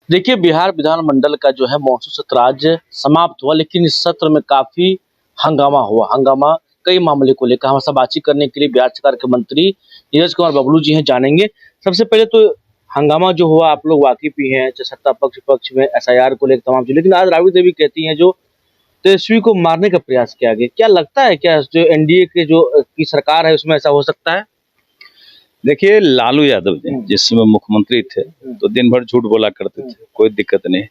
देखिए, बिहार विधानमंडल का जो है मॉनसून सत्र आज समाप्त हुआ, लेकिन इस सत्र में काफ़ी हंगामा हुआ। हंगामा कई मामले को लेकर। हमसे बातचीत करने के लिए बिहार सरकार के मंत्री नीरज कुमार बबलू जी हैं, जानेंगे। सबसे पहले तो हंगामा जो हुआ, आप लोग वाकिफ ही हैं, चाहे सत्ता पक्ष विपक्ष में एसआईआर को लेकर तमाम चीज़। लेकिन आज राबड़ी देवी कहती हैं जो तेजस्वी को मारने का प्रयास किया गया। क्या लगता है, क्या जो एनडीए के जो की सरकार है उसमें ऐसा हो सकता है? देखिए, लालू यादव जी जिस समय मुख्यमंत्री थे तो दिन भर झूठ बोला करते थे, कोई दिक्कत नहीं।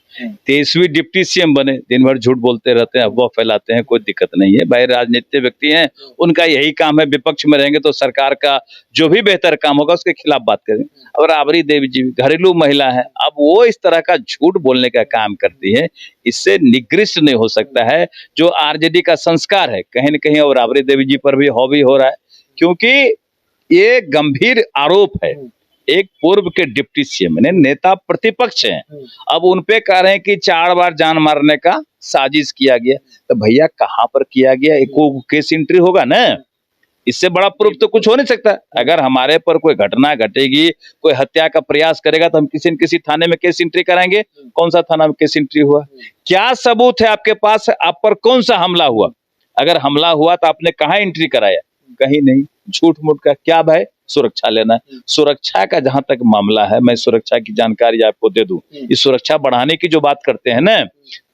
23वीं डिप्टी सीएम बने, दिन भर झूठ बोलते रहते हैं, अफवाह फैलाते हैं, कोई दिक्कत नहीं है भाई। राजनीतिक व्यक्ति हैं, उनका यही काम है। विपक्ष में रहेंगे तो सरकार का जो भी बेहतर काम होगा उसके खिलाफ बात करें। और राबड़ी देवी जी घरेलू महिला है, अब वो इस तरह का झूठ बोलने का काम करती है, इससे निगृष्ट नहीं हो सकता है जो आरजेडी का संस्कार है कहीं न कहीं। और राबड़ी देवी जी पर भी हावी हो रहा है, क्योंकि ये गंभीर आरोप है। एक पूर्व के डिप्टी सीएम ने, नेता प्रतिपक्ष हैं, अब उनपे कह रहे हैं कि 4 बार जान मारने का साजिश किया गया। तो भैया कहाँ पर किया गया? एक केस एंट्री होगा ना, इससे बड़ा प्रूफ तो कुछ हो नहीं सकता। अगर हमारे पर कोई घटना घटेगी, कोई हत्या का प्रयास करेगा तो हम किसी न किसी थाने में केस एंट्री कराएंगे। कौन सा थाना में केस एंट्री हुआ? क्या सबूत है आपके पास? आप पर कौन सा हमला हुआ? अगर हमला हुआ तो आपने कहाँ एंट्री कराया? कहीं नहीं। झूठ मूठ का क्या भय? सुरक्षा लेना है। सुरक्षा का जहां तक मामला है, मैं सुरक्षा की जानकारी आपको दे दूं। इस सुरक्षा बढ़ाने की जो बात करते हैं ना,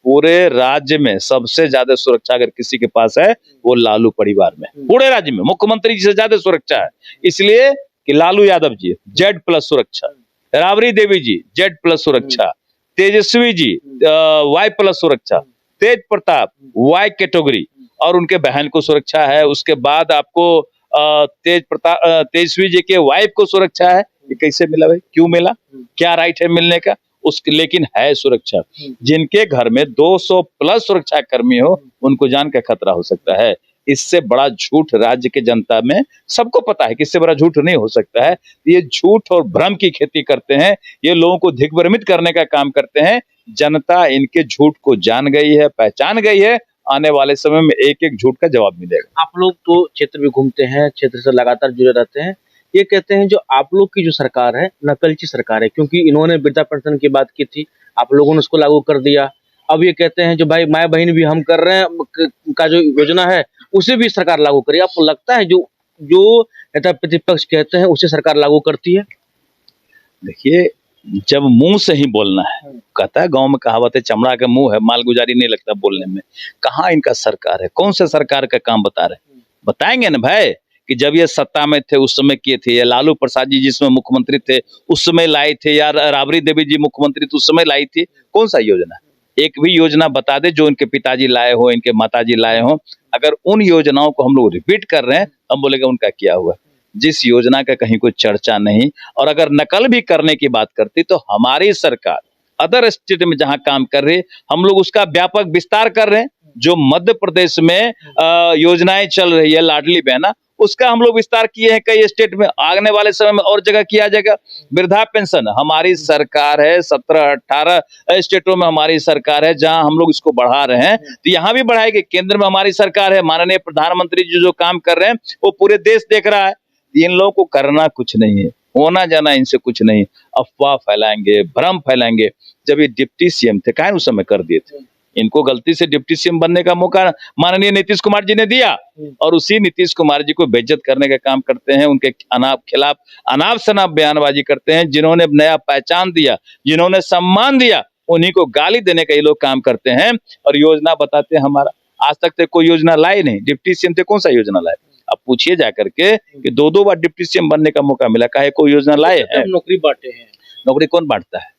पूरे राज्य में सबसे ज्यादा सुरक्षा अगर किसी के पास है वो लालू परिवार में। पूरे राज्य में मुख्यमंत्री जी से ज्यादा सुरक्षा है, इसलिए कि लालू यादव जी Z+ सुरक्षा, राबड़ी देवी जी Z+ सुरक्षा, तेजस्वी जी Y+ सुरक्षा, तेज प्रताप Y कैटेगरी, और उनके बहन को सुरक्षा है। उसके बाद आपको तेजस्वी जी के वाइफ को सुरक्षा है। ये कैसे मिला भाई? क्यों मिला? क्या राइट है मिलने का? उसके लेकिन है सुरक्षा। जिनके घर में 200+ सुरक्षा कर्मी हो, उनको जान का खतरा हो सकता है। इससे बड़ा झूठ राज्य के जनता में सबको पता है कि इससे बड़ा झूठ नहीं हो सकता है। ये झूठ और भ्रम की खेती करते हैं, ये लोगों को दिग्भ्रमित करने का काम करते हैं। जनता इनके झूठ को जान गई है, पहचान गई है। आने वाले समय में एक एक झूठ का जवाब मिलेगा। आप लोग तो क्षेत्र में घूमते हैं, क्षेत्र से लगातार जुड़े रहते हैं। ये कहते हैं जो आप लोग की जो सरकार है नकलची सरकार है, क्योंकि इन्होंने वृद्धा पेंशन की बात की थी, आप लोगों ने उसको लागू कर दिया। अब ये कहते हैं जो भाई माँ बहन भी हम कर रहे हैं का जो योजना है उसे भी सरकार लागू करी। आपको लगता है जो जो नेता प्रतिपक्ष कहते हैं उसे सरकार लागू करती है? देखिए, जब मुंह से ही बोलना है, कहता है गांव में कहावत है, चमड़ा का मुंह है, मालगुजारी नहीं लगता बोलने में। कहाँ इनका सरकार है? कौन से सरकार का काम बता रहे? बताएंगे ना भाई कि जब ये सत्ता में थे उस समय किए थे, या लालू प्रसाद जी जिसमें मुख्यमंत्री थे उस समय लाए थे, या राबड़ी देवी जी मुख्यमंत्री थे उस समय लाई थी। कौन सा योजना? एक भी योजना बता दे जो इनके पिताजी लाए हो, इनके माताजी लाए हो। अगर उन योजनाओं को हम लोग रिपीट कर रहे हैं, हम बोलेगा उनका किया हुआ। जिस योजना का कहीं कोई चर्चा नहीं, और अगर नकल भी करने की बात करती तो हमारी सरकार अदर स्टेट में जहां काम कर रही है, हम लोग उसका व्यापक विस्तार कर रहे हैं। जो मध्य प्रदेश में योजनाएं चल रही है, लाडली बहना, उसका हम लोग विस्तार किए हैं कई स्टेट में। आने वाले समय में और जगह किया जाएगा। वृद्धा पेंशन हमारी सरकार है, 17-18 स्टेटों में हमारी सरकार है, जहां हम लोग इसको बढ़ा रहे हैं, तो यहाँ भी बढ़ाएंगे। केंद्र में हमारी सरकार है, माननीय प्रधानमंत्री जी जो काम कर रहे हैं वो पूरे देश देख रहा है। इन लोगों को करना कुछ नहीं है, होना जाना इनसे कुछ नहीं। अफवाह फैलाएंगे, भ्रम फैलाएंगे। जब ये डिप्टी सीएम थे, काहे उस समय कर दिए थे? इनको गलती से डिप्टी सीएम बनने का मौका माननीय नीतीश कुमार जी ने दिया, और उसी नीतीश कुमार जी को बेइज्जत करने का काम करते हैं। उनके खिलाफ अनाप शनाप बयानबाजी करते हैं। जिन्होंने नया पहचान दिया, जिन्होंने सम्मान दिया, उन्हीं को गाली देने का ये लोग काम करते हैं और योजना बताते हैं हमारा। आज तक तो कोई योजना लाए नहीं। डिप्टी सीएम थे, कौन सा योजना लाए? अब पूछिए जाकर के कि 2-2 बार डिप्टी सीएम बनने का मौका मिला, काहे कोई योजना लाए हैं? नौकरी बांटे हैं। नौकरी कौन बांटता है?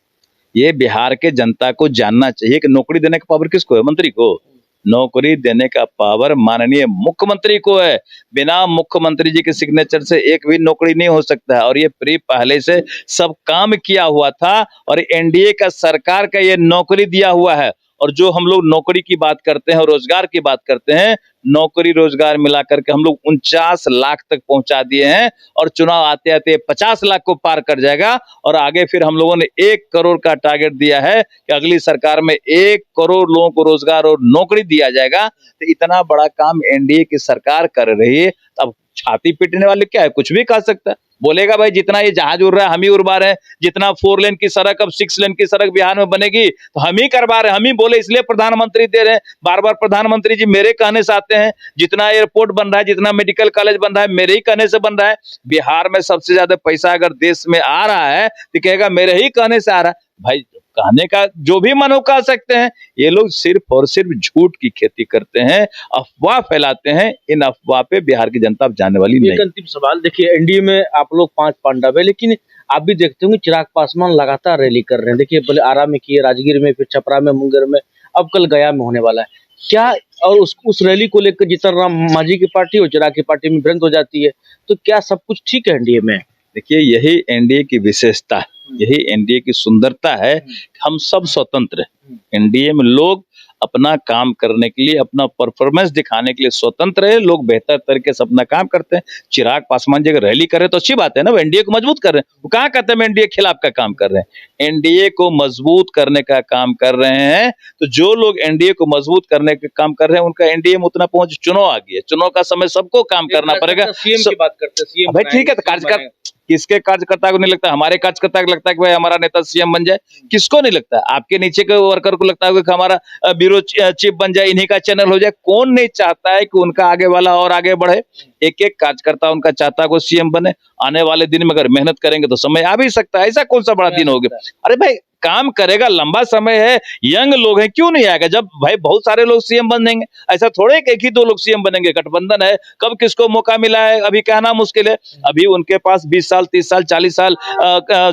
ये बिहार के जनता को जानना चाहिए कि नौकरी देने का पावर किसको है? मंत्री को। नौकरी देने का पावर माननीय मुख्यमंत्री को है। बिना मुख्यमंत्री जी के सिग्नेचर से एक भी नौकरी नहीं हो सकता है। और ये प्री पहले से सब काम किया हुआ था, और एनडीए का सरकार का ये नौकरी दिया हुआ है। और जो हम लोग नौकरी की बात करते हैं, रोजगार की बात करते हैं, नौकरी रोजगार मिला करके हम लोग 49 लाख तक पहुंचा दिए हैं। और चुनाव आते आते 50 लाख को पार कर जाएगा। और आगे फिर हम लोगों ने 1 करोड़ का टारगेट दिया है कि अगली सरकार में 1 करोड़ लोगों को रोजगार और नौकरी दिया जाएगा। तो इतना बड़ा काम एनडीए की सरकार कर रही है, अब छाती पीटने वाले क्या है? कुछ भी कह सकता है। बोलेगा भाई जितना ये जहाज उड़ रहा है हम ही उड़वा रहे हैं, जितना 4 लेन की सड़क अब 6 लेन की सड़क बिहार में बनेगी तो हम ही करवा रहे हैं, हम ही बोले इसलिए प्रधानमंत्री दे रहे हैं। बार बार प्रधानमंत्री जी मेरे कहने से आते हैं, जितना एयरपोर्ट बन रहा है, जितना मेडिकल कॉलेज बन रहा है, मेरे ही कहने से बन रहा है। बिहार में सबसे ज्यादा पैसा अगर देश में आ रहा है तो कहेगा मेरे ही कहने से आ रहा है। भाई कहने का जो भी मन हो कह सकते हैं, ये लोग सिर्फ और सिर्फ झूठ की खेती करते हैं, अफवाह फैलाते हैं। इन अफवाह पे बिहार की जनता अब जाने वाली एक नहीं। अंतिम सवाल, देखिए एनडीए में आप लोग 5 पांडव है, लेकिन आप भी देखते होंगे चिराग पासवान लगातार रैली कर रहे हैं। देखिए पहले आरा में किए, राजगीर में, फिर छपरा में, मुंगेर में, अब कल गया में होने वाला है। क्या और उस रैली को लेकर जीतन राम मांझी की पार्टी और चिराग की पार्टी में भिड़ंत हो जाती है, तो क्या सब कुछ ठीक है एनडीए में? देखिए यही एनडीए की विशेषता है, यही एनडीए की सुंदरता है। हम सब स्वतंत्र हैं। एनडीए में लोग अपना काम करने के लिए, अपना परफॉर्मेंस दिखाने के लिए स्वतंत्र है। लोग बेहतर तरीके से अपना काम करते हैं। चिराग पासवान जी अगर रैली करे तो अच्छी बात है ना, वो एनडीए को मजबूत कर रहे हैं। वो कहाँ कहते हैं एनडीए के खिलाफ का काम कर रहे हैं, एनडीए को मजबूत करने का काम कर रहे हैं। तो जो लोग एनडीए को मजबूत करने का काम कर रहे हैं उनका एनडीए में उतना पहुंच, चुनाव आ गया, चुनाव का समय सबको काम करना पड़ेगा। सीएम की बात करते हैं, सीएम भाई ठीक है, तो कार्यकर्ता किसके कार्यकर्ता को नहीं लगता? हमारे कार्यकर्ता को लगता है कि भाई हमारा नेता सीएम बन जाए। किसको नहीं लगता? आपके नीचे के वर्कर को लगता है कि हमारा ब्यूरो चीफ बन जाए, इन्हीं का चैनल हो जाए। कौन नहीं चाहता है कि उनका आगे वाला और आगे बढ़े? एक एक कार्यकर्ता उनका चाहता है कि सीएम बने। आने वाले दिन में अगर मेहनत करेंगे तो समय आ भी सकता है। ऐसा कौन सा बड़ा दिन हो गया? अरे भाई काम करेगा, लंबा समय है, यंग लोग हैं, क्यों नहीं आएगा? जब भाई बहुत सारे लोग सीएम बनेंगे, ऐसा थोड़े एक ही 2 लोग सीएम बनेंगे। गठबंधन है, कब किसको मौका मिला है अभी कहना मुश्किल है। अभी उनके पास 20 साल, 30 साल, 40 साल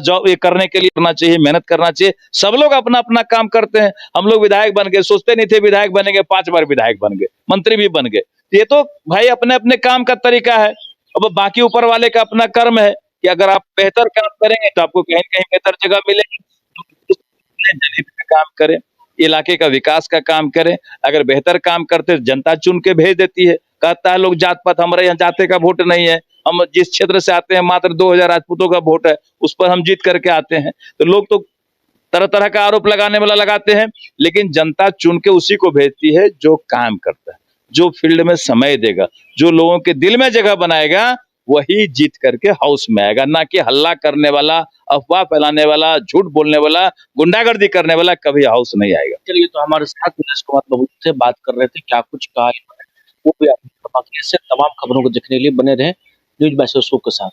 जॉब ये करने के लिए करना चाहिए, मेहनत करना चाहिए। सब लोग अपना अपना काम करते हैं। हम लोग विधायक बन गए, सोचते नहीं थे विधायक बनेंगे, 5 बार विधायक बन गए, मंत्री भी बन गए। ये तो भाई अपने अपने काम का तरीका है। अब बाकी ऊपर वाले का अपना कर्म है कि अगर आप बेहतर काम करेंगे तो आपको कहीं कहीं बेहतर जगह मिलेगी। जनहित का काम करें, इलाके का विकास का काम करें। अगर बेहतर काम करते जनता चुन के भेज देती है। कहता है लोग जात पात, हमारे यहाँ जाते का वोट नहीं है, हम जिस क्षेत्र से आते हैं मात्र 2000 राजपूतों का वोट है, उस पर हम जीत करके आते हैं। तो लोग तो तरह तरह का आरोप लगाने वाला लगाते हैं, लेकिन जनता चुन के उसी को भेजती है जो काम करता है, जो फील्ड में समय देगा, जो लोगों के दिल में जगह बनाएगा, वही जीत करके हाउस में आएगा। ना कि हल्ला करने वाला, अफवाह फैलाने वाला, झूठ बोलने वाला, गुंडागर्दी करने वाला कभी हाउस नहीं आएगा। चलिए, तो हमारे साथ नीरज कुमार बबलू से बात कर रहे थे, क्या कुछ कहा इन्होंने वो भी आपको, बाकी ऐसे तमाम खबरों को देखने के लिए बने रहे न्यूज़ बाय शो के साथ।